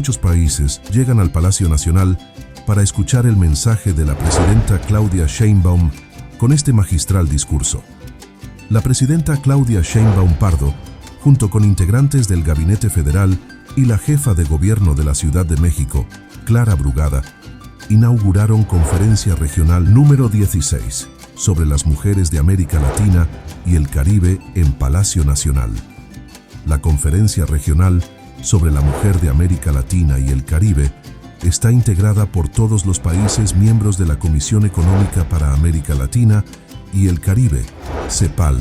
muchos países llegan al Palacio Nacional para escuchar el mensaje de la presidenta Claudia Sheinbaum con este magistral discurso. La presidenta Claudia Sheinbaum Pardo, junto con integrantes del Gabinete Federal y la jefa de gobierno de la Ciudad de México, Clara Brugada, inauguraron Conferencia Regional número 16 sobre las mujeres de América Latina y el Caribe en Palacio Nacional. La Conferencia Regional sobre la Mujer de América Latina y el Caribe está integrada por todos los países miembros de la Comisión Económica para América Latina y el Caribe, CEPAL,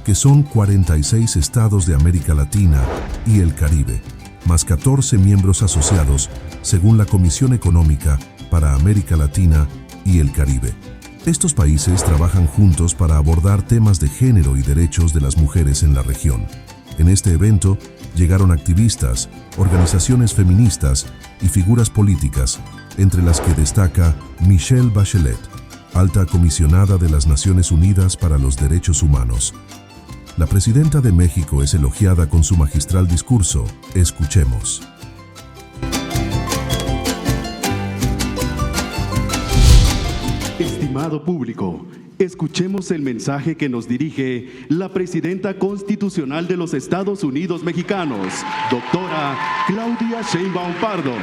que son 46 estados de América Latina y el Caribe, más 14 miembros asociados, según la Comisión Económica para América Latina y el Caribe. Estos países trabajan juntos para abordar temas de género y derechos de las mujeres en la región. En este evento llegaron activistas, organizaciones feministas y figuras políticas, entre las que destaca Michelle Bachelet, alta comisionada de las Naciones Unidas para los Derechos Humanos. La presidenta de México es elogiada con su magistral discurso. Escuchemos. Estimado público, escuchemos el mensaje que nos dirige la presidenta constitucional de los Estados Unidos mexicanos, doctora Claudia Sheinbaum Pardo.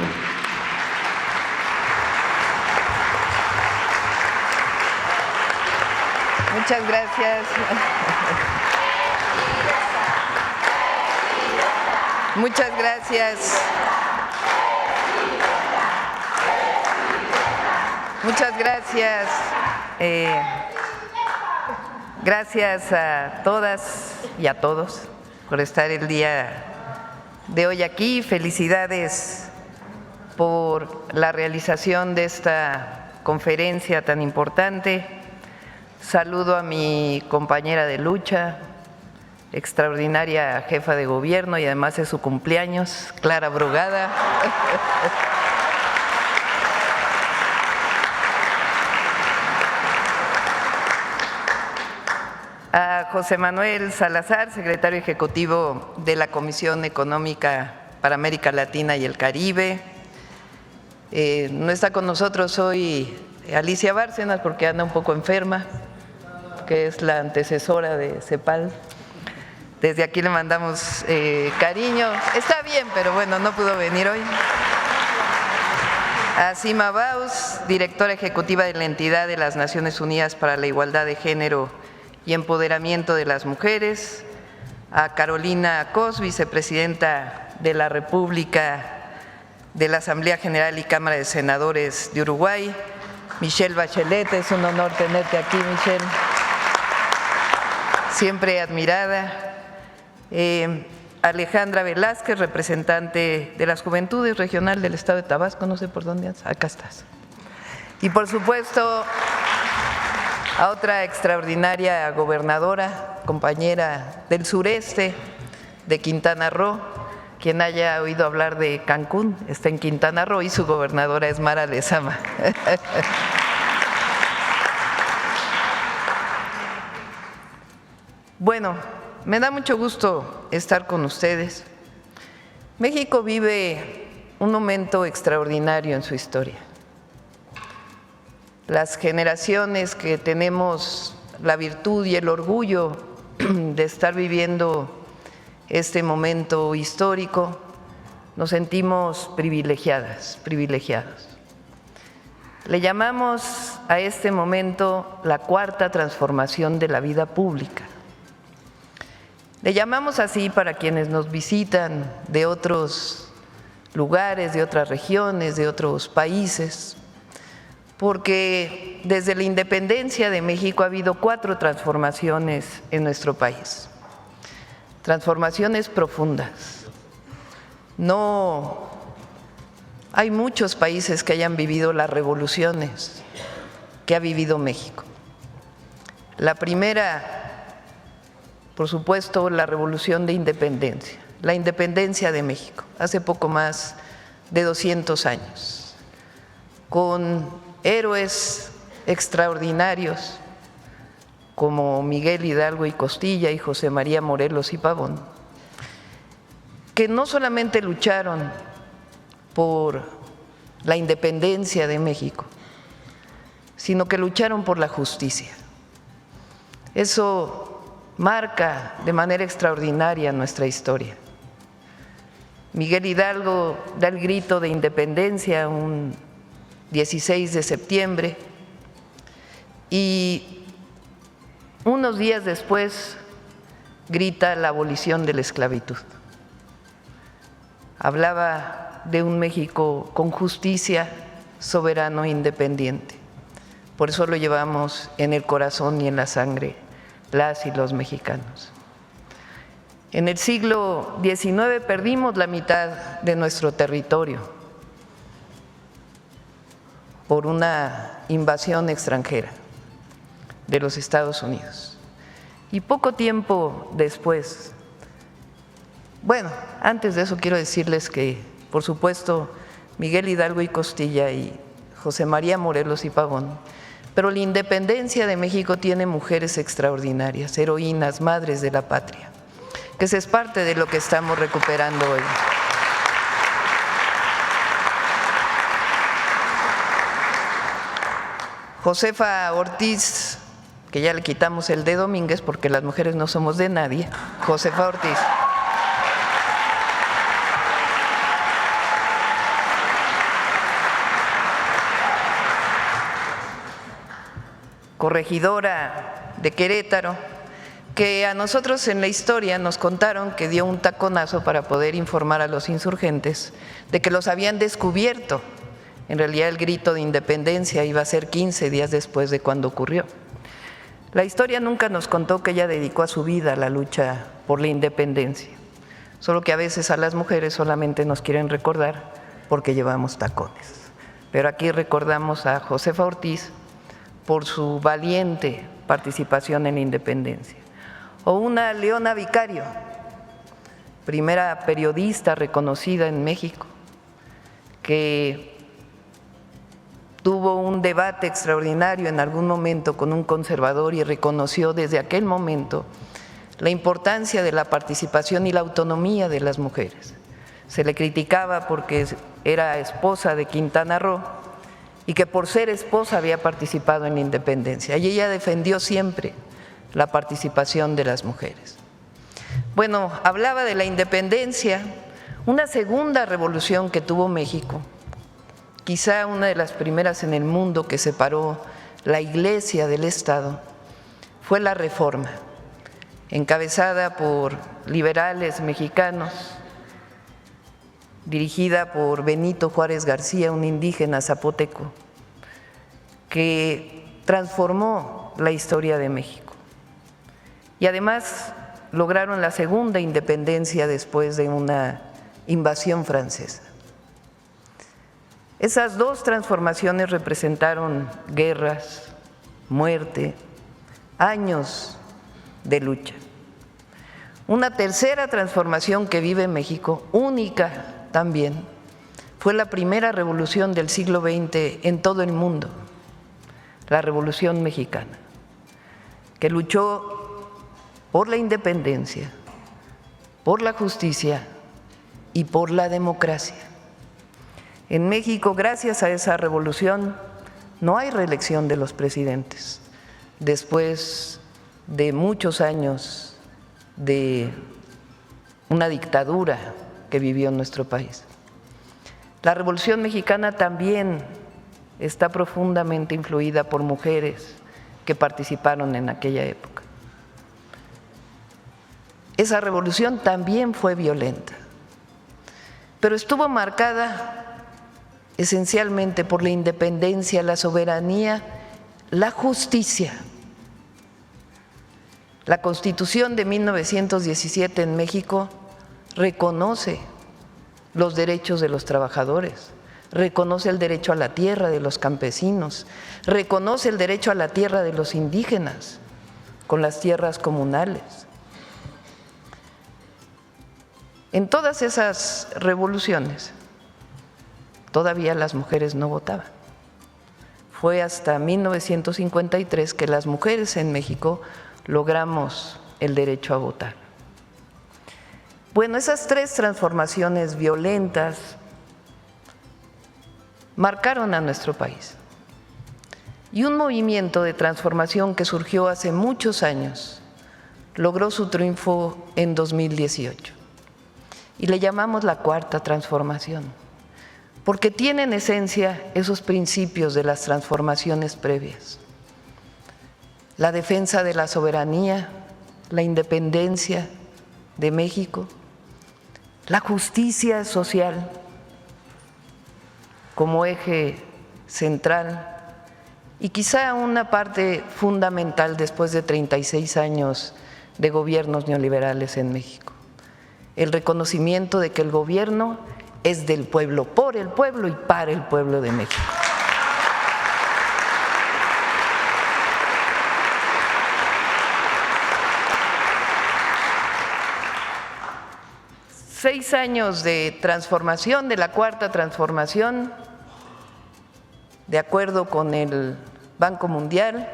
Muchas gracias. Muchas gracias. Muchas gracias. Gracias a todas y a todos por estar el día de hoy aquí. Felicidades por la realización de esta conferencia tan importante. Saludo a mi compañera de lucha, extraordinaria jefa de gobierno y además es su cumpleaños, Clara Brugada. A José Manuel Salazar, secretario ejecutivo de la Comisión Económica para América Latina y el Caribe. No está con nosotros hoy Alicia Bárcenas porque anda un poco enferma, que es la antecesora de CEPAL. Desde aquí le mandamos cariño. Está bien, pero bueno, no pudo venir hoy. A Sima Baus, directora ejecutiva de la entidad de las Naciones Unidas para la Igualdad de Género y Empoderamiento de las Mujeres. A Carolina Cos, vicepresidenta de la República de la Asamblea General y Cámara de Senadores de Uruguay. Michelle Bachelet, es un honor tenerte aquí, Michelle. Siempre admirada. Alejandra Velázquez, representante de las Juventudes Regional del Estado de Tabasco, no sé por dónde andas, acá estás. Y por supuesto a otra extraordinaria gobernadora, compañera del sureste de Quintana Roo, quien haya oído hablar de Cancún, está en Quintana Roo y su gobernadora es Mara Lezama. Bueno, me da mucho gusto estar con ustedes. México vive un momento extraordinario en su historia. Las generaciones que tenemos la virtud y el orgullo de estar viviendo este momento histórico, nos sentimos privilegiadas, privilegiados. Le llamamos a este momento la cuarta transformación de la vida pública. Le llamamos así para quienes nos visitan de otros lugares, de otras regiones, de otros países, porque desde la independencia de México ha habido 4 transformaciones en nuestro país, transformaciones profundas. No hay muchos países que hayan vivido las revoluciones que ha vivido México. La primera, por supuesto, la Revolución de Independencia, la independencia de México, hace poco más de 200 años, con héroes extraordinarios como Miguel Hidalgo y Costilla y José María Morelos y Pavón, que no solamente lucharon por la independencia de México, sino que lucharon por la justicia. Eso marca de manera extraordinaria nuestra historia. Miguel Hidalgo da el grito de independencia un 16 de septiembre y unos días después grita la abolición de la esclavitud. Hablaba de un México con justicia, soberano e independiente. Por eso lo llevamos en el corazón y en la sangre, las y los mexicanos. En el siglo XIX perdimos la mitad de nuestro territorio por una invasión extranjera de los Estados Unidos. Y poco tiempo después, bueno, antes de eso quiero decirles que, por supuesto, Miguel Hidalgo y Costilla y José María Morelos y Pavón, pero la independencia de México tiene mujeres extraordinarias, heroínas, madres de la patria, que esa es parte de lo que estamos recuperando hoy. Josefa Ortiz, que ya le quitamos el de Domínguez porque las mujeres no somos de nadie, Josefa Ortiz. Corregidora de Querétaro, que a nosotros en la historia nos contaron que dio un taconazo para poder informar a los insurgentes de que los habían descubierto. En realidad el grito de independencia iba a ser 15 días después de cuando ocurrió. La historia nunca nos contó que ella dedicó a su vida a la lucha por la independencia, solo que a veces a las mujeres solamente nos quieren recordar porque llevamos tacones. Pero aquí recordamos a Josefa Ortiz por su valiente participación en la independencia. O una Leona Vicario, primera periodista reconocida en México, que tuvo un debate extraordinario en algún momento con un conservador y reconoció desde aquel momento la importancia de la participación y la autonomía de las mujeres. Se le criticaba porque era esposa de Quintana Roo y que por ser esposa había participado en la independencia. Y ella defendió siempre la participación de las mujeres. Bueno, hablaba de la independencia, una segunda revolución que tuvo México, quizá una de las primeras en el mundo que separó la Iglesia del Estado, fue la Reforma, encabezada por liberales mexicanos, dirigida por Benito Juárez García, un indígena zapoteco, que transformó la historia de México. Y además lograron la segunda independencia después de una invasión francesa. Esas dos transformaciones representaron guerras, muerte, años de lucha. Una tercera transformación que vive México, única también, fue la primera revolución del siglo XX en todo el mundo, la Revolución Mexicana, que luchó por la independencia, por la justicia y por la democracia. En México, gracias a esa revolución, no hay reelección de los presidentes después de muchos años de una dictadura que vivió nuestro país. La Revolución Mexicana también está profundamente influida por mujeres que participaron en aquella época. Esa revolución también fue violenta, pero estuvo marcada esencialmente por la independencia, la soberanía, la justicia. La Constitución de 1917 en México reconoce los derechos de los trabajadores, reconoce el derecho a la tierra de los campesinos, reconoce el derecho a la tierra de los indígenas con las tierras comunales. En todas esas revoluciones todavía las mujeres no votaban. Fue hasta 1953 que las mujeres en México logramos el derecho a votar. Bueno, esas tres transformaciones violentas marcaron a nuestro país. Y un movimiento de transformación que surgió hace muchos años logró su triunfo en 2018. Y le llamamos la Cuarta Transformación, porque tiene en esencia esos principios de las transformaciones previas: la defensa de la soberanía, la independencia de México, la justicia social como eje central y quizá una parte fundamental después de 36 años de gobiernos neoliberales en México: el reconocimiento de que el gobierno es del pueblo, por el pueblo y para el pueblo de México. Seis años de transformación, de la Cuarta Transformación, de acuerdo con el Banco Mundial,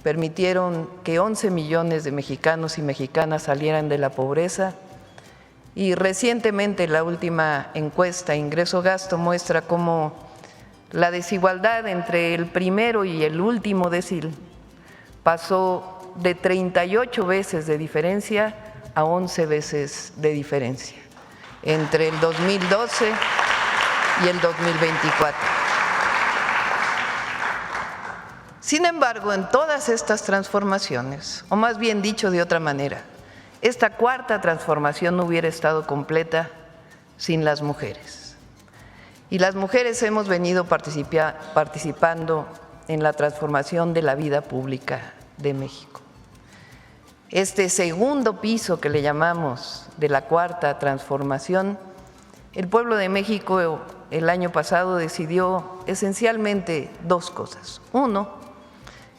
permitieron que 11 millones de mexicanos y mexicanas salieran de la pobreza. Y recientemente la última encuesta Ingreso-Gasto muestra cómo la desigualdad entre el primero y el último decil pasó de 38 veces de diferencia a 11 veces de diferencia entre el 2012 y el 2024. Sin embargo, en todas estas transformaciones, o más bien dicho de otra manera, esta Cuarta Transformación no hubiera estado completa sin las mujeres. Y las mujeres hemos venido participando en la transformación de la vida pública de México. Este segundo piso que le llamamos de la Cuarta Transformación, el pueblo de México el año pasado decidió esencialmente dos cosas. Uno,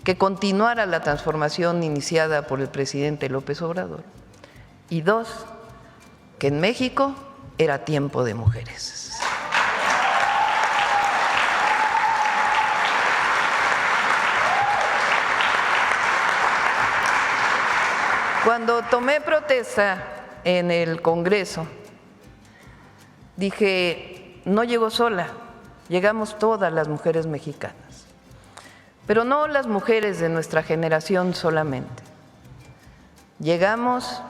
que continuara la transformación iniciada por el presidente López Obrador. Y dos, que en México era tiempo de mujeres. Cuando tomé protesta en el Congreso, dije, no llego sola, llegamos todas las mujeres mexicanas. Pero no las mujeres de nuestra generación solamente. Llegamos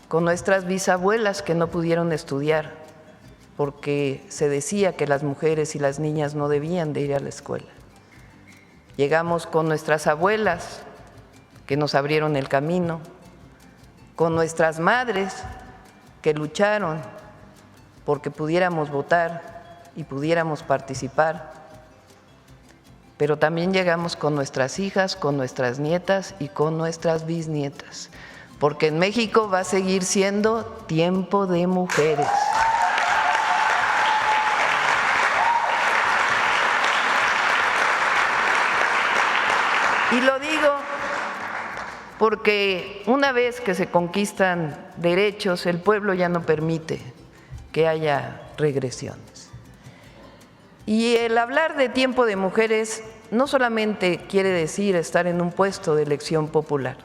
con nuestras bisabuelas que no pudieron estudiar porque se decía que las mujeres y las niñas no debían de ir a la escuela. Llegamos con nuestras abuelas que nos abrieron el camino, con nuestras madres que lucharon porque pudiéramos votar y pudiéramos participar, pero también llegamos con nuestras hijas, con nuestras nietas y con nuestras bisnietas, porque en México va a seguir siendo tiempo de mujeres. Y lo digo porque una vez que se conquistan derechos, el pueblo ya no permite que haya regresiones. Y el hablar de tiempo de mujeres no solamente quiere decir estar en un puesto de elección popular,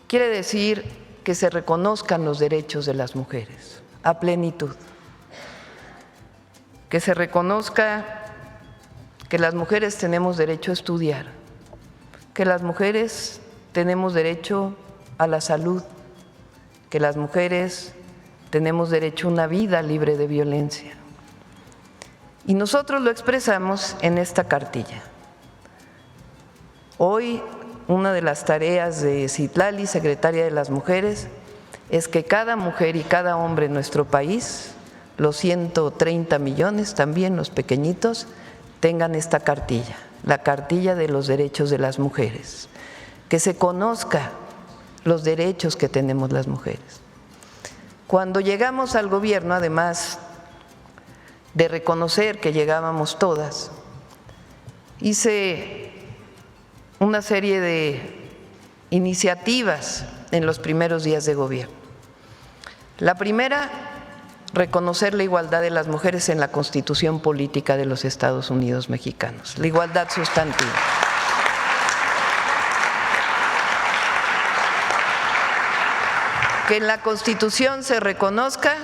quiere decir que se reconozcan los derechos de las mujeres a plenitud, que se reconozca que las mujeres tenemos derecho a estudiar, que las mujeres tenemos derecho a la salud, que las mujeres tenemos derecho a una vida libre de violencia. Y nosotros lo expresamos en esta cartilla. Hoy, una de las tareas de Citlali, secretaria de las Mujeres, es que cada mujer y cada hombre en nuestro país, los 130 millones, también los pequeñitos, tengan esta cartilla, la cartilla de los derechos de las mujeres, que se conozca los derechos que tenemos las mujeres. Cuando llegamos al gobierno, además de reconocer que llegábamos todas, hice una serie de iniciativas en los primeros días de gobierno. La primera, reconocer la igualdad de las mujeres en la Constitución Política de los Estados Unidos Mexicanos, la igualdad sustantiva. Que en la Constitución se reconozca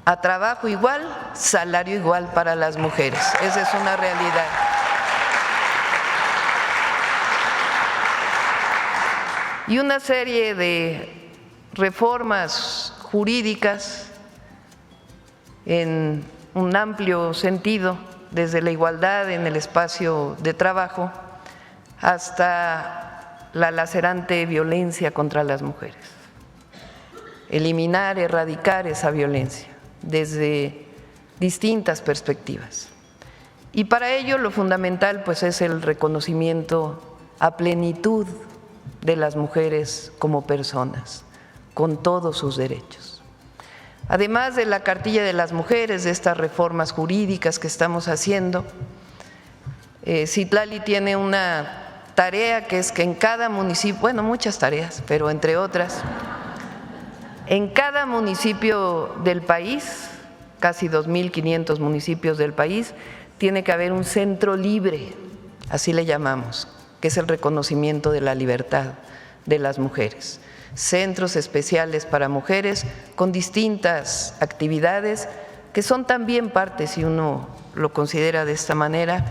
a trabajo igual, salario igual para las mujeres. Esa es una realidad. Y una serie de reformas jurídicas en un amplio sentido, desde la igualdad en el espacio de trabajo hasta la lacerante violencia contra las mujeres. Eliminar, erradicar esa violencia desde distintas perspectivas. Y para ello lo fundamental pues es el reconocimiento a plenitud de las mujeres como personas, con todos sus derechos. Además de la cartilla de las mujeres, de estas reformas jurídicas que estamos haciendo, Citlali tiene una tarea que es que en cada municipio, bueno, muchas tareas, pero entre otras, en cada municipio del país, casi 2.500 municipios del país, tiene que haber un centro libre, así le llamamos, que es el reconocimiento de la libertad de las mujeres. Centros especiales para mujeres con distintas actividades que son también parte, si uno lo considera de esta manera,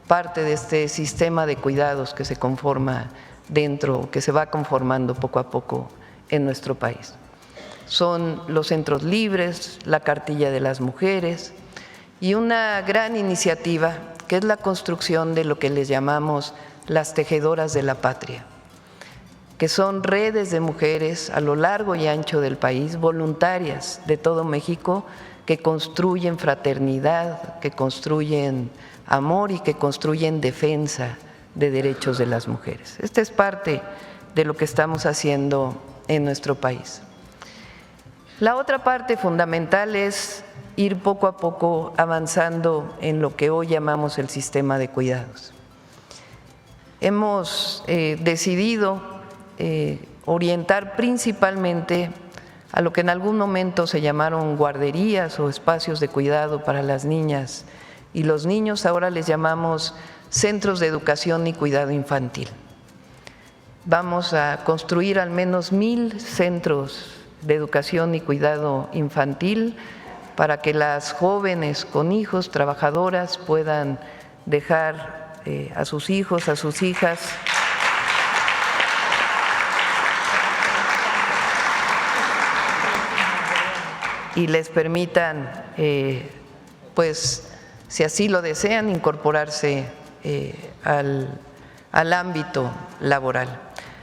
parte de este sistema de cuidados que se conforma dentro, que se va conformando poco a poco en nuestro país. Son los centros libres, la cartilla de las mujeres y una gran iniciativa que es la construcción de lo que les llamamos las tejedoras de la patria, que son redes de mujeres a lo largo y ancho del país, voluntarias de todo México, que construyen fraternidad, que construyen amor y que construyen defensa de derechos de las mujeres. Esta es parte de lo que estamos haciendo en nuestro país. La otra parte fundamental es ir poco a poco avanzando en lo que hoy llamamos el sistema de cuidados. Hemos decidido orientar principalmente a lo que en algún momento se llamaron guarderías o espacios de cuidado para las niñas y los niños, ahora les llamamos centros de educación y cuidado infantil. Vamos a construir al menos 1,000 centros de educación y cuidado infantil para que las jóvenes con hijos, trabajadoras, puedan dejar a sus hijos, a sus hijas y les permitan, pues, si así lo desean, incorporarse al ámbito laboral.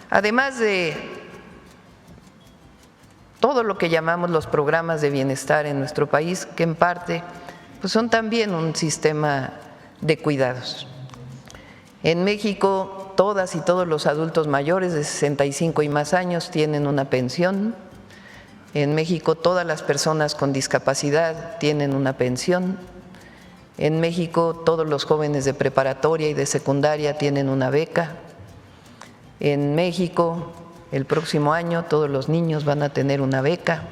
Además de todo lo que llamamos los programas de bienestar en nuestro país, que en parte pues son también un sistema de cuidados. En México, todas y todos los adultos mayores de 65 y más años tienen una pensión. En México, todas las personas con discapacidad tienen una pensión. En México, todos los jóvenes de preparatoria y de secundaria tienen una beca. En México, el próximo año, todos los niños van a tener una beca.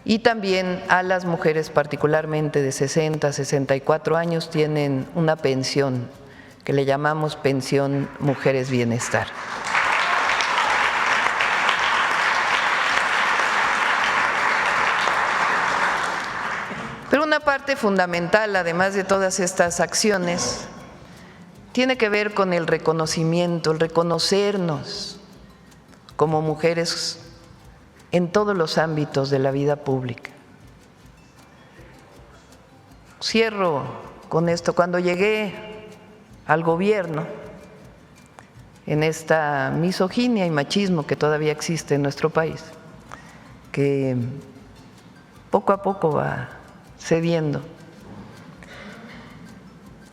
Y también a las mujeres, particularmente de 60, 64 años, tienen una pensión que le llamamos Pensión Mujeres Bienestar. Pero una parte fundamental, además de todas estas acciones, tiene que ver con el reconocimiento, el reconocernos como mujeres en todos los ámbitos de la vida pública. Cierro con esto. Cuando llegué al gobierno, en esta misoginia y machismo que todavía existe en nuestro país, que poco a poco va cediendo.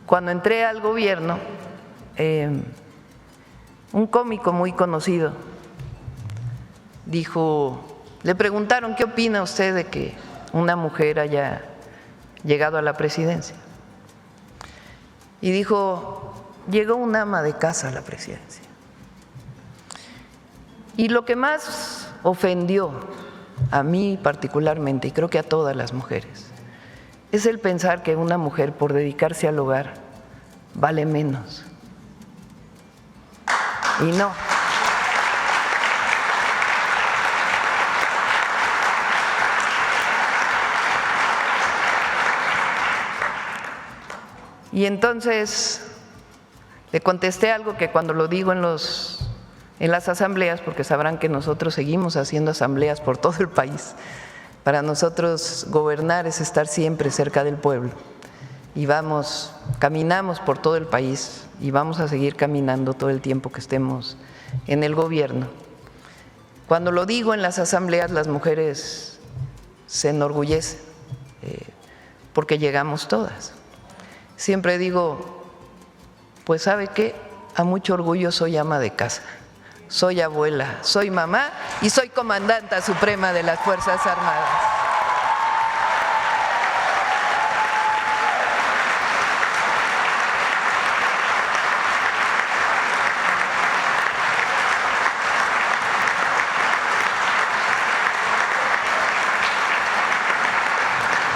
Cuando entré al gobierno, un cómico muy conocido dijo, le preguntaron, ¿qué opina usted de que una mujer haya llegado a la presidencia? Y dijo, llegó una ama de casa a la presidencia. Y lo que más ofendió a mí particularmente, y creo que a todas las mujeres, es el pensar que una mujer por dedicarse al hogar vale menos. Y no. Y entonces le contesté algo que cuando lo digo en las asambleas, porque sabrán que nosotros seguimos haciendo asambleas por todo el país, para nosotros gobernar es estar siempre cerca del pueblo. Y caminamos por todo el país y vamos a seguir caminando todo el tiempo que estemos en el gobierno. Cuando lo digo en las asambleas, las mujeres se enorgullecen porque llegamos todas. Siempre digo, pues ¿sabe qué? A mucho orgullo soy ama de casa, soy abuela, soy mamá y soy comandanta suprema de las Fuerzas Armadas.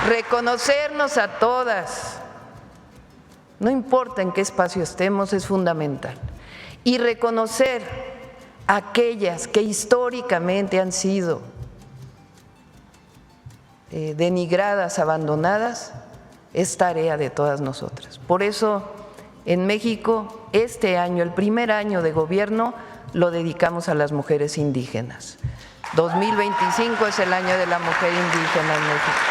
Reconocernos a todas, no importa en qué espacio estemos, es fundamental. Y reconocer a aquellas que históricamente han sido denigradas, abandonadas, es tarea de todas nosotras. Por eso, en México, este año, el primer año de gobierno, lo dedicamos a las mujeres indígenas. 2025 es el año de la mujer indígena en México.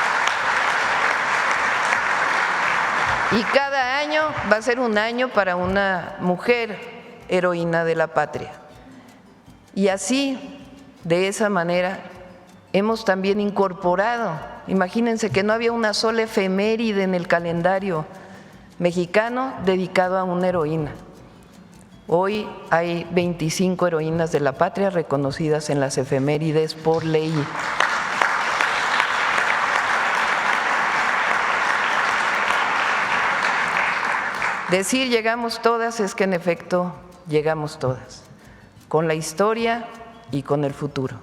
Y cada año va a ser un año para una mujer heroína de la patria. Y así, de esa manera, hemos también incorporado, imagínense que no había una sola efeméride en el calendario mexicano dedicado a una heroína. Hoy hay 25 heroínas de la patria reconocidas en las efemérides por ley. Decir llegamos todas es que en efecto llegamos todas, con la historia y con el futuro.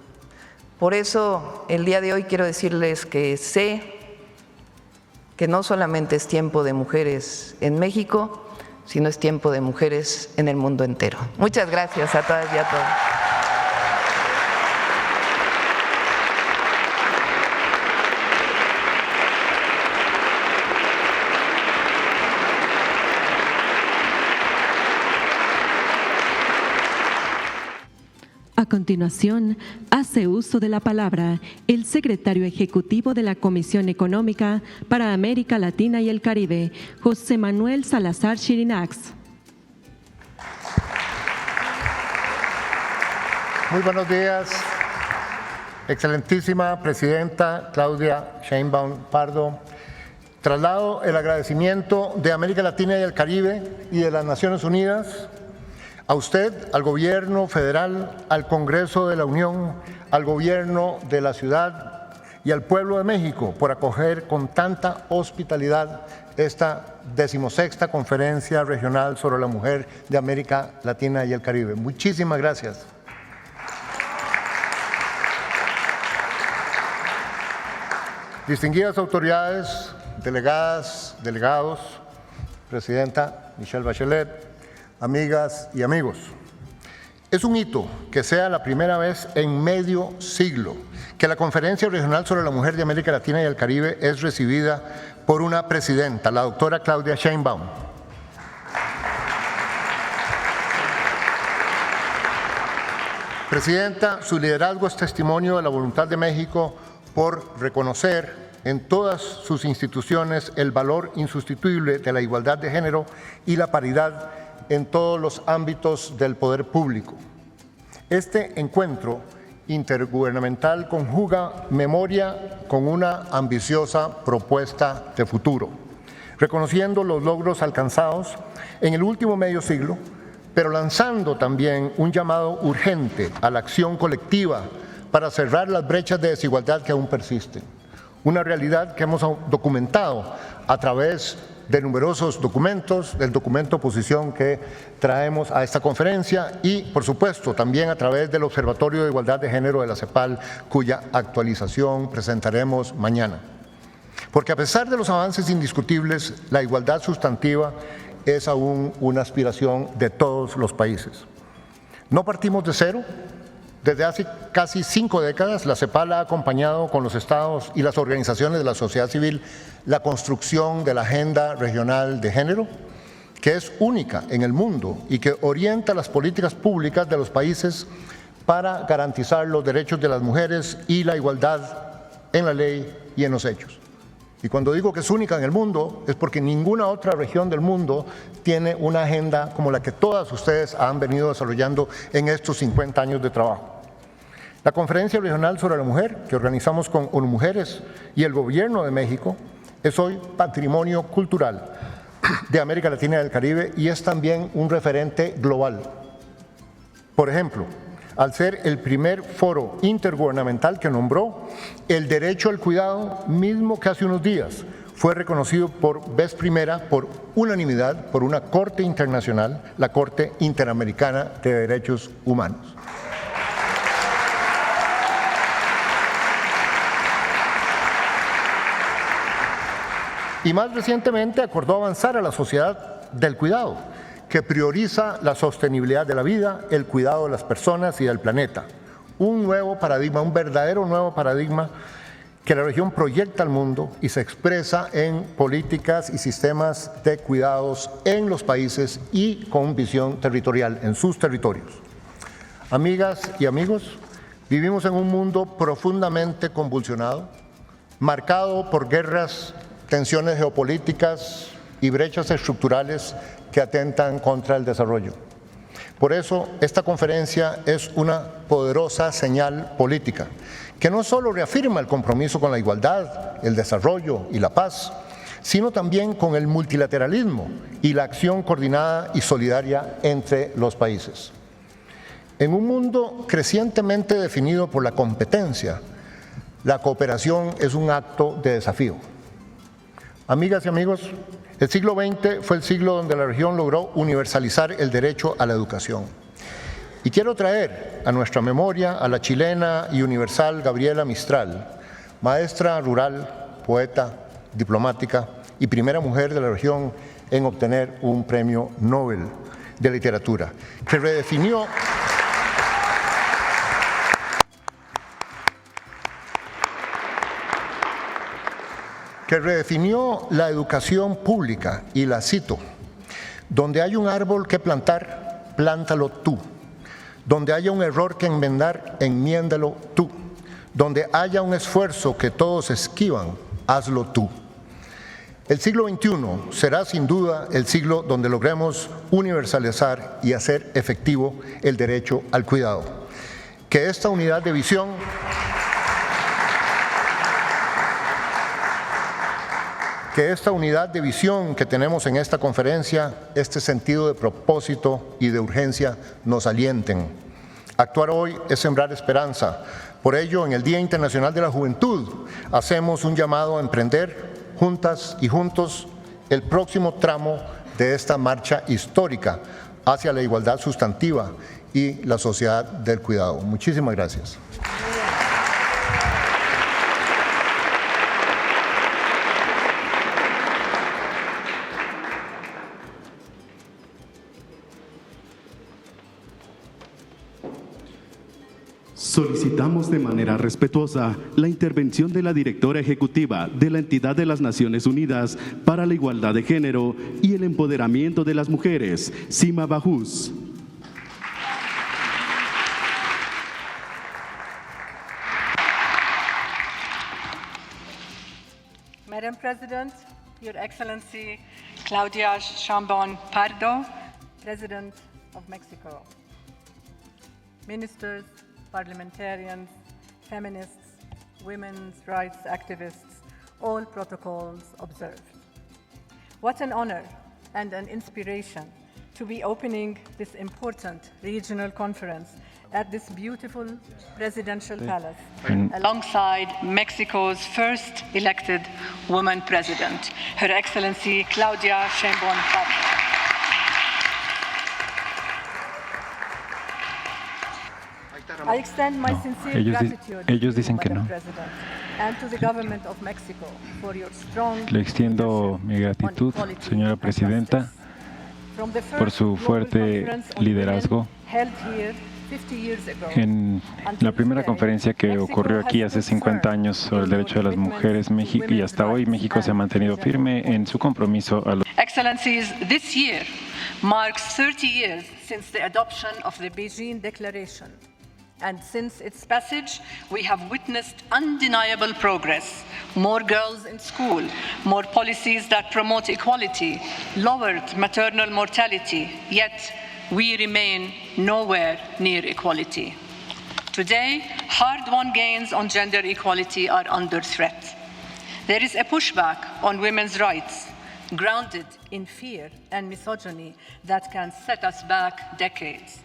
Por eso el día de hoy quiero decirles que sé que no solamente es tiempo de mujeres en México, sino es tiempo de mujeres en el mundo entero. Muchas gracias a todas y a todos. A continuación, hace uso de la palabra el secretario ejecutivo de la Comisión Económica para América Latina y el Caribe, José Manuel Salazar Shirinax. Muy buenos días, excelentísima presidenta Claudia Sheinbaum Pardo. Traslado el agradecimiento de América Latina y el Caribe y de las Naciones Unidas a usted, al Gobierno federal, al Congreso de la Unión, al Gobierno de la ciudad y al pueblo de México por acoger con tanta hospitalidad esta 16ª Conferencia Regional sobre la Mujer de América Latina y el Caribe. Muchísimas gracias. Distinguidas autoridades, delegadas, delegados, Presidenta Michelle Bachelet, amigas y amigos, es un hito que sea la primera vez en medio siglo que la Conferencia Regional sobre la Mujer de América Latina y el Caribe es recibida por una presidenta, la doctora Claudia Sheinbaum. Presidenta, su liderazgo es testimonio de la voluntad de México por reconocer en todas sus instituciones el valor insustituible de la igualdad de género y la paridad en todos los ámbitos del poder público. Este encuentro intergubernamental conjuga memoria con una ambiciosa propuesta de futuro, reconociendo los logros alcanzados en el último medio siglo, pero lanzando también un llamado urgente a la acción colectiva para cerrar las brechas de desigualdad que aún persisten. Una realidad que hemos documentado a través de numerosos documentos, del documento oposición que traemos a esta conferencia y, por supuesto, también a través del Observatorio de Igualdad de Género de la CEPAL, cuya actualización presentaremos mañana. Porque a pesar de los avances indiscutibles, la igualdad sustantiva es aún una aspiración de todos los países. No partimos de cero, Desde hace casi 5 décadas, la CEPAL ha acompañado con los estados y las organizaciones de la sociedad civil la construcción de la Agenda Regional de Género, que es única en el mundo y que orienta las políticas públicas de los países para garantizar los derechos de las mujeres y la igualdad en la ley y en los hechos. Y cuando digo que es única en el mundo, es porque ninguna otra región del mundo tiene una agenda como la que todas ustedes han venido desarrollando en estos 50 años de trabajo. La Conferencia Regional sobre la Mujer, que organizamos con ONU Mujeres y el Gobierno de México, es hoy patrimonio cultural de América Latina y del Caribe y es también un referente global. Por ejemplo, al ser el primer foro intergubernamental que nombró el derecho al cuidado, mismo que hace unos días fue reconocido por vez primera, por unanimidad, por una Corte Internacional, la Corte Interamericana de Derechos Humanos. Y más recientemente acordó avanzar a la sociedad del cuidado, que prioriza la sostenibilidad de la vida, el cuidado de las personas y del planeta. Un nuevo paradigma, un verdadero nuevo paradigma que la región proyecta al mundo y se expresa en políticas y sistemas de cuidados en los países y con visión territorial en sus territorios. Amigas y amigos, vivimos en un mundo profundamente convulsionado, marcado por guerras, tensiones geopolíticas y brechas estructurales que atentan contra el desarrollo. Por eso, esta conferencia es una poderosa señal política que no solo reafirma el compromiso con la igualdad, el desarrollo y la paz, sino también con el multilateralismo y la acción coordinada y solidaria entre los países. En un mundo crecientemente definido por la competencia, la cooperación es un acto de desafío. Amigas y amigos, el siglo XX fue el siglo donde la región logró universalizar el derecho a la educación. Y quiero traer a nuestra memoria a la chilena y universal Gabriela Mistral, maestra rural, poeta, diplomática y primera mujer de la región en obtener un premio Nobel de Literatura, que redefinió la educación pública, y la cito: donde hay un árbol que plantar, plántalo tú. Donde haya un error que enmendar, enmiéndalo tú. Donde haya un esfuerzo que todos esquivan, hazlo tú. El siglo XXI será sin duda el siglo donde logremos universalizar y hacer efectivo el derecho al cuidado. Que esta unidad de visión que tenemos en esta conferencia, este sentido de propósito y de urgencia nos alienten. Actuar hoy es sembrar esperanza. Por ello, en el Día Internacional de la Juventud, hacemos un llamado a emprender juntas y juntos el próximo tramo de esta marcha histórica hacia la igualdad sustantiva y la sociedad del cuidado. Muchísimas gracias. Solicitamos de manera respetuosa la intervención de la directora ejecutiva de la entidad de las Naciones Unidas para la Igualdad de Género y el Empoderamiento de las Mujeres, Sima Bajous. Madam President, Your Excellency Claudia Sheinbaum Pardo, President of Mexico, Ministers, parliamentarians, feminists, women's rights activists, all protocols observed. What an honor and an inspiration to be opening this important regional conference at this beautiful presidential palace, alongside Mexico's first elected woman president, Her Excellency Claudia Sheinbaum Pardo. I extend my sincere gratitude ellos dicen que no. and to the government of Mexico for your strong Le extiendo mi gratitud, señora presidenta, por su fuerte liderazgo En la primera conferencia que ocurrió aquí hace 50 años sobre el derecho de las mujeres, México, y hasta hoy México se ha mantenido firme en su compromiso a los... Excellencies, this year marks 30 years since the adoption of the Beijing Declaration. And since its passage, we have witnessed undeniable progress. More girls in school, more policies that promote equality, lowered maternal mortality, yet we remain nowhere near equality. Today, hard-won gains on gender equality are under threat. There is a pushback on women's rights, grounded in fear and misogyny that can set us back decades.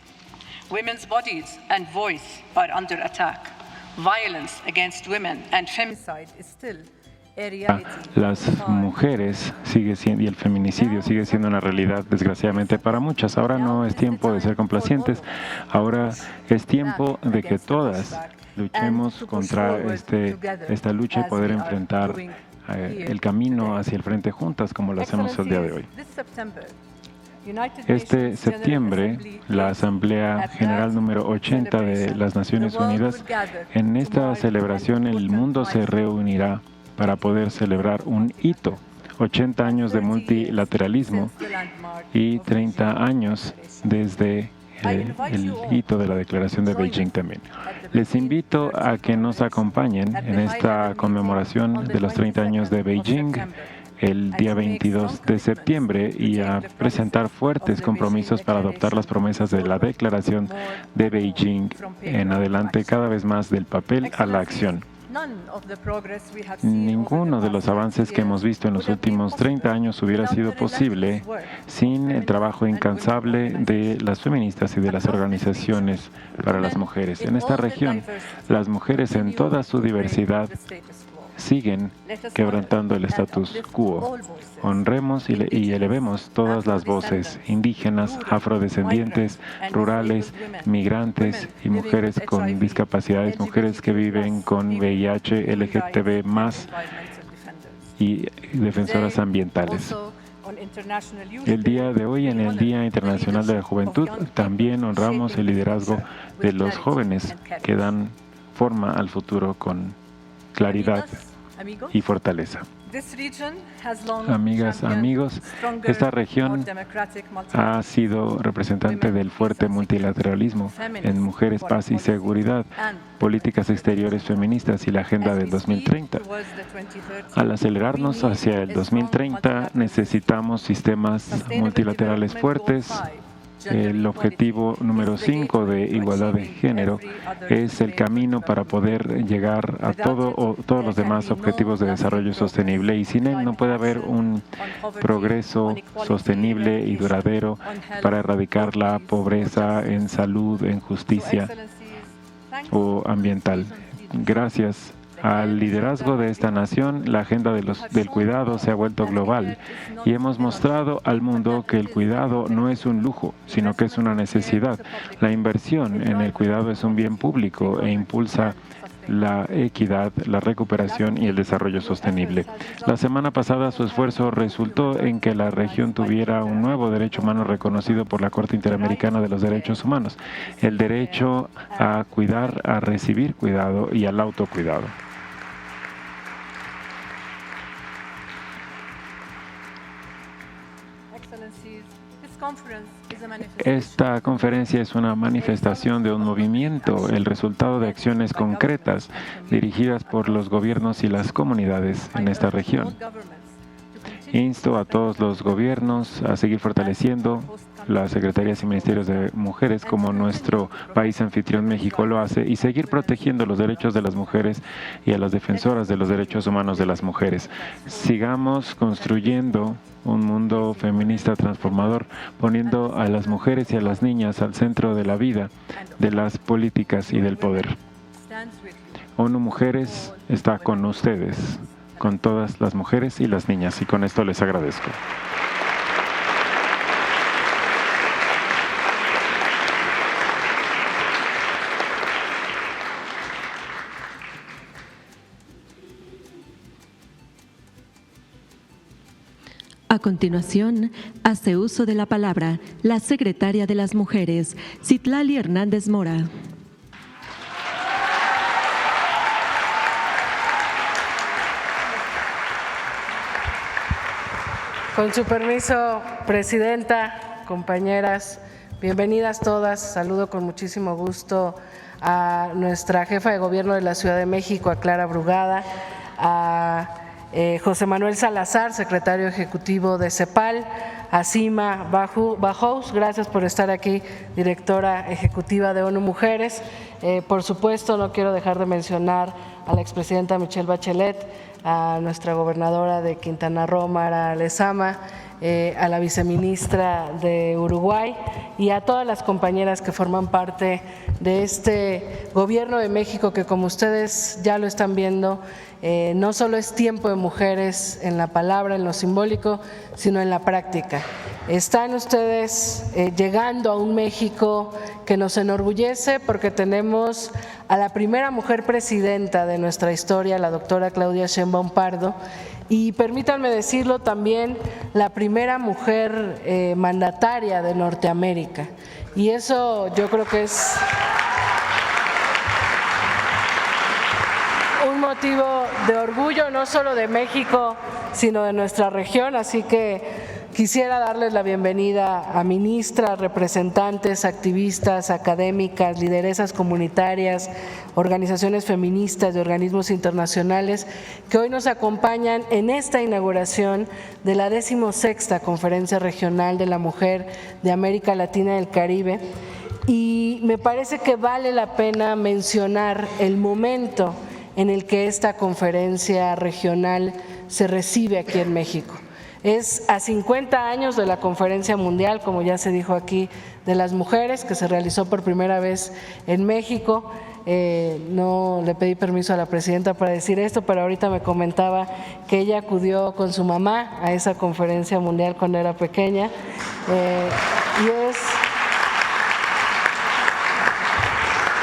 Women's bodies and voice are under attack. Violence against women and feminicide is still a reality. Las mujeres sigue siendo, y el feminicidio sigue siendo una realidad, desgraciadamente, para muchas. Ahora no es tiempo de ser complacientes, ahora es tiempo de que todas luchemos contra esta lucha y poder enfrentar el camino hacia el frente juntas, como lo hacemos el día de hoy. Este septiembre, la Asamblea General número 80 de las Naciones Unidas, en esta celebración el mundo se reunirá para poder celebrar un hito, 80 años de multilateralismo y 30 años desde el hito de la Declaración de Beijing también. Les invito a que nos acompañen en esta conmemoración de los 30 años de Beijing el día 22 de septiembre y a presentar fuertes compromisos para adoptar las promesas de la Declaración de Beijing en adelante, cada vez más del papel a la acción. Ninguno de los avances que hemos visto en los últimos 30 años hubiera sido posible sin el trabajo incansable de las feministas y de las organizaciones para las mujeres. En esta región, las mujeres en toda su diversidad siguen quebrantando el status quo. Honremos y elevemos todas las voces indígenas, afrodescendientes, rurales, migrantes y mujeres con discapacidades, mujeres que viven con VIH, LGTB+, y defensoras ambientales. El día de hoy, en el Día Internacional de la Juventud, también honramos el liderazgo de los jóvenes que dan forma al futuro con claridad y fortaleza. Amigas, amigos, esta región ha sido representante del fuerte multilateralismo en mujeres, paz y seguridad, políticas exteriores feministas y la Agenda del 2030. Al acelerarnos hacia el 2030, necesitamos sistemas multilaterales fuertes. El objetivo número 5 de igualdad de género es el camino para poder llegar a todos los demás objetivos de desarrollo sostenible, y sin él no puede haber un progreso sostenible y duradero para erradicar la pobreza en salud, en justicia o ambiental. Gracias al liderazgo de esta nación, la agenda del cuidado se ha vuelto global y hemos mostrado al mundo que el cuidado no es un lujo, sino que es una necesidad. La inversión en el cuidado es un bien público e impulsa la equidad, la recuperación y el desarrollo sostenible. La semana pasada su esfuerzo resultó en que la región tuviera un nuevo derecho humano reconocido por la Corte Interamericana de los Derechos Humanos, el derecho a cuidar, a recibir cuidado y al autocuidado. Esta conferencia es una manifestación de un movimiento, el resultado de acciones concretas dirigidas por los gobiernos y las comunidades en esta región. Insto a todos los gobiernos a seguir fortaleciendo las secretarías y ministerios de mujeres como nuestro país anfitrión México lo hace, y seguir protegiendo los derechos de las mujeres y a las defensoras de los derechos humanos de las mujeres. Sigamos construyendo un mundo feminista transformador, poniendo a las mujeres y a las niñas al centro de la vida, de las políticas y del poder. ONU Mujeres está con ustedes, con todas las mujeres y las niñas, y con esto les agradezco. A continuación, hace uso de la palabra la secretaria de las Mujeres, Citlali Hernández Mora. Con su permiso, Presidenta, compañeras, bienvenidas todas. Saludo con muchísimo gusto a nuestra jefa de gobierno de la Ciudad de México, a Clara Brugada, a José Manuel Salazar, secretario ejecutivo de CEPAL, a Sima Bajous, gracias por estar aquí, directora ejecutiva de ONU Mujeres. Por supuesto, no quiero dejar de mencionar a la expresidenta Michelle Bachelet, a nuestra gobernadora de Quintana Roo, Mara Lezama, a la viceministra de Uruguay y a todas las compañeras que forman parte de este gobierno de México que, como ustedes ya lo están viendo, no solo es tiempo de mujeres en la palabra, en lo simbólico, sino en la práctica. Están ustedes llegando a un México que nos enorgullece porque tenemos a la primera mujer presidenta de nuestra historia, la doctora Claudia Sheinbaum Pardo, y permítanme decirlo también, la primera mujer mandataria de Norteamérica. Y eso yo creo que es un motivo de orgullo no solo de México, sino de nuestra región, así que quisiera darles la bienvenida a ministras, representantes, activistas, académicas, lideresas comunitarias, organizaciones feministas de organismos internacionales que hoy nos acompañan en esta inauguración de la 16ª Conferencia Regional de la Mujer de América Latina y el Caribe. Y me parece que vale la pena mencionar el momento en el que esta conferencia regional se recibe aquí en México. Es a 50 años de la Conferencia Mundial, como ya se dijo aquí, de las mujeres, que se realizó por primera vez en México. No le pedí permiso a la presidenta para decir esto, pero ahorita me comentaba que ella acudió con su mamá a esa Conferencia Mundial cuando era pequeña.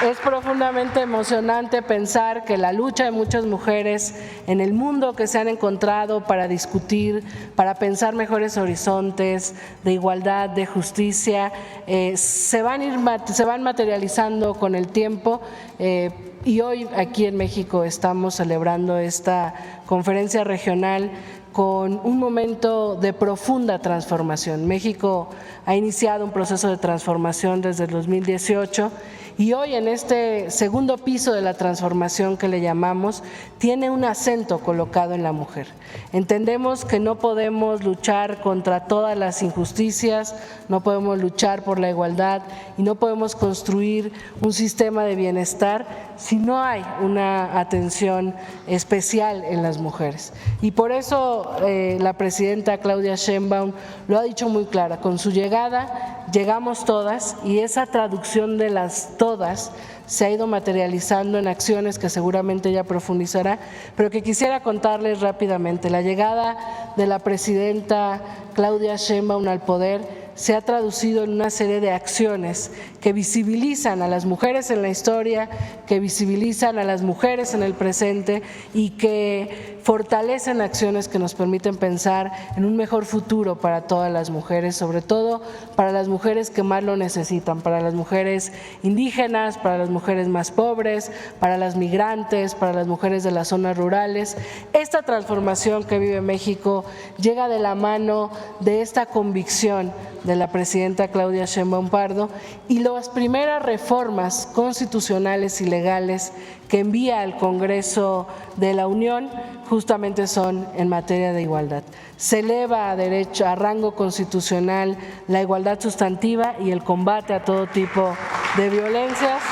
Es profundamente emocionante pensar que la lucha de muchas mujeres en el mundo que se han encontrado para discutir, para pensar mejores horizontes de igualdad, de justicia, se van materializando con el tiempo. Y hoy aquí en México estamos celebrando esta conferencia regional con un momento de profunda transformación. México ha iniciado un proceso de transformación desde el 2018 y hoy en este segundo piso de la transformación que le llamamos, tiene un acento colocado en la mujer. Entendemos que no podemos luchar contra todas las injusticias, no podemos luchar por la igualdad y no podemos construir un sistema de bienestar si no hay una atención especial en las mujeres. Y por eso la presidenta Claudia Sheinbaum lo ha dicho muy clara, con su llegada llegamos todas y esa traducción de las todas se ha ido materializando en acciones que seguramente ella profundizará, pero que quisiera contarles rápidamente. La llegada de la presidenta Claudia Sheinbaum al poder se ha traducido en una serie de acciones que visibilizan a las mujeres en la historia, que visibilizan a las mujeres en el presente y que fortalecen acciones que nos permiten pensar en un mejor futuro para todas las mujeres, sobre todo para las mujeres que más lo necesitan, para las mujeres indígenas, para las mujeres más pobres, para las migrantes, para las mujeres de las zonas rurales. Esta transformación que vive México llega de la mano de esta convicción de la presidenta Claudia Sheinbaum Pardo y las primeras reformas constitucionales y legales que envía al Congreso de la Unión justamente son en materia de igualdad. Se eleva a derecho, a rango constitucional la igualdad sustantiva y el combate a todo tipo de violencias.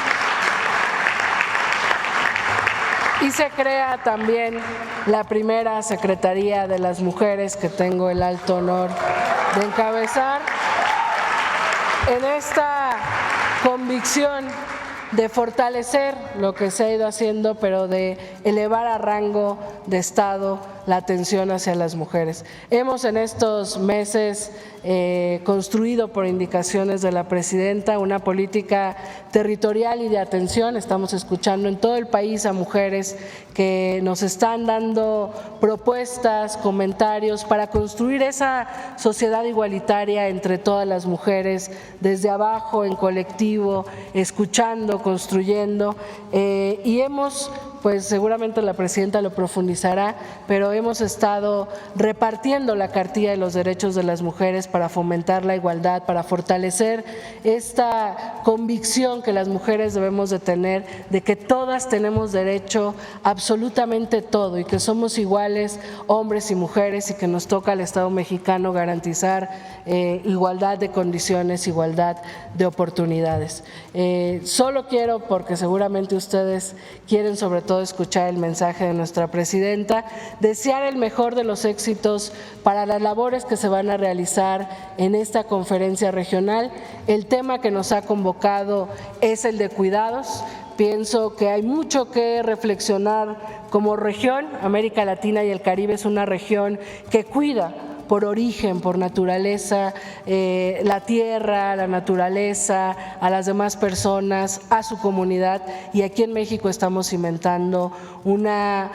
Y se crea también la primera Secretaría de las Mujeres que tengo el alto honor de encabezar en esta convicción de fortalecer lo que se ha ido haciendo, pero de elevar a rango de Estado la atención hacia las mujeres. Hemos en estos meses construido por indicaciones de la presidenta una política territorial y de atención. Estamos escuchando en todo el país a mujeres que nos están dando propuestas, comentarios para construir esa sociedad igualitaria entre todas las mujeres, desde abajo, en colectivo, escuchando, construyendo, y hemos, pues seguramente la presidenta lo profundizará, pero hemos estado repartiendo la cartilla de los derechos de las mujeres para fomentar la igualdad, para fortalecer esta convicción que las mujeres debemos de tener de que todas tenemos derecho a absolutamente todo y que somos iguales hombres y mujeres y que nos toca al Estado mexicano garantizar igualdad de condiciones, igualdad de oportunidades. Solo quiero, porque seguramente ustedes quieren sobre todo escuchar el mensaje de nuestra presidenta, desear el mejor de los éxitos para las labores que se van a realizar en esta conferencia regional. El tema que nos ha convocado es el de cuidados. Pienso que hay mucho que reflexionar como región. América Latina y el Caribe es una región que cuida por origen, por naturaleza, la tierra, la naturaleza, a las demás personas, a su comunidad, y aquí en México estamos cimentando una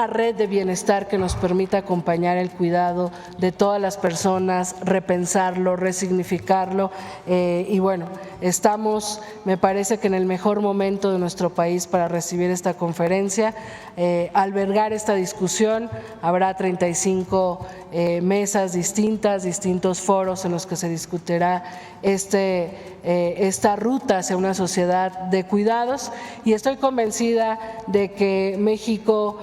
red de bienestar que nos permita acompañar el cuidado de todas las personas, repensarlo, resignificarlo, y bueno, estamos, me parece que en el mejor momento de nuestro país para recibir esta conferencia, albergar esta discusión. Habrá 35 mesas distintas, distintos foros en los que se discutirá esta ruta hacia una sociedad de cuidados, y estoy convencida de que México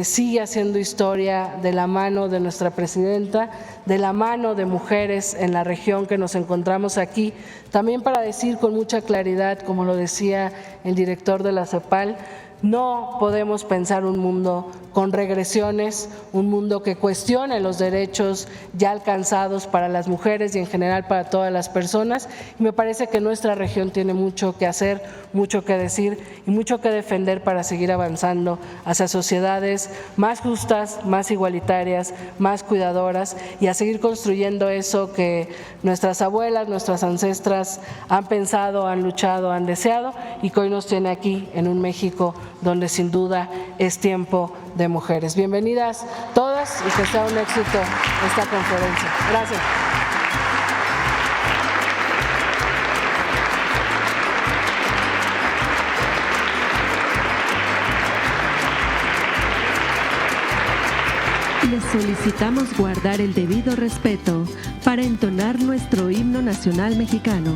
sigue haciendo historia de la mano de nuestra presidenta, de la mano de mujeres en la región que nos encontramos aquí, también para decir con mucha claridad, como lo decía el director de la CEPAL, no podemos pensar un mundo con regresiones, un mundo que cuestione los derechos ya alcanzados para las mujeres y en general para todas las personas. Y me parece que nuestra región tiene mucho que hacer, mucho que decir y mucho que defender para seguir avanzando hacia sociedades más justas, más igualitarias, más cuidadoras, y a seguir construyendo eso que nuestras abuelas, nuestras ancestras han pensado, han luchado, han deseado, y que hoy nos tiene aquí en un México donde sin duda es tiempo de mujeres. Bienvenidas todas y que sea un éxito esta conferencia. Gracias. Les solicitamos guardar el debido respeto para entonar nuestro himno nacional mexicano.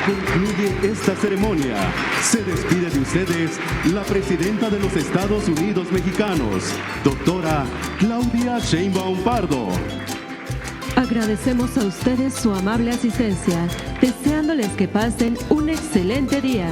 Concluye esta ceremonia. Se despide de ustedes la presidenta de los Estados Unidos mexicanos, doctora Claudia Sheinbaum Pardo. Agradecemos a ustedes su amable asistencia, deseando deseándoles que pasen un excelente día.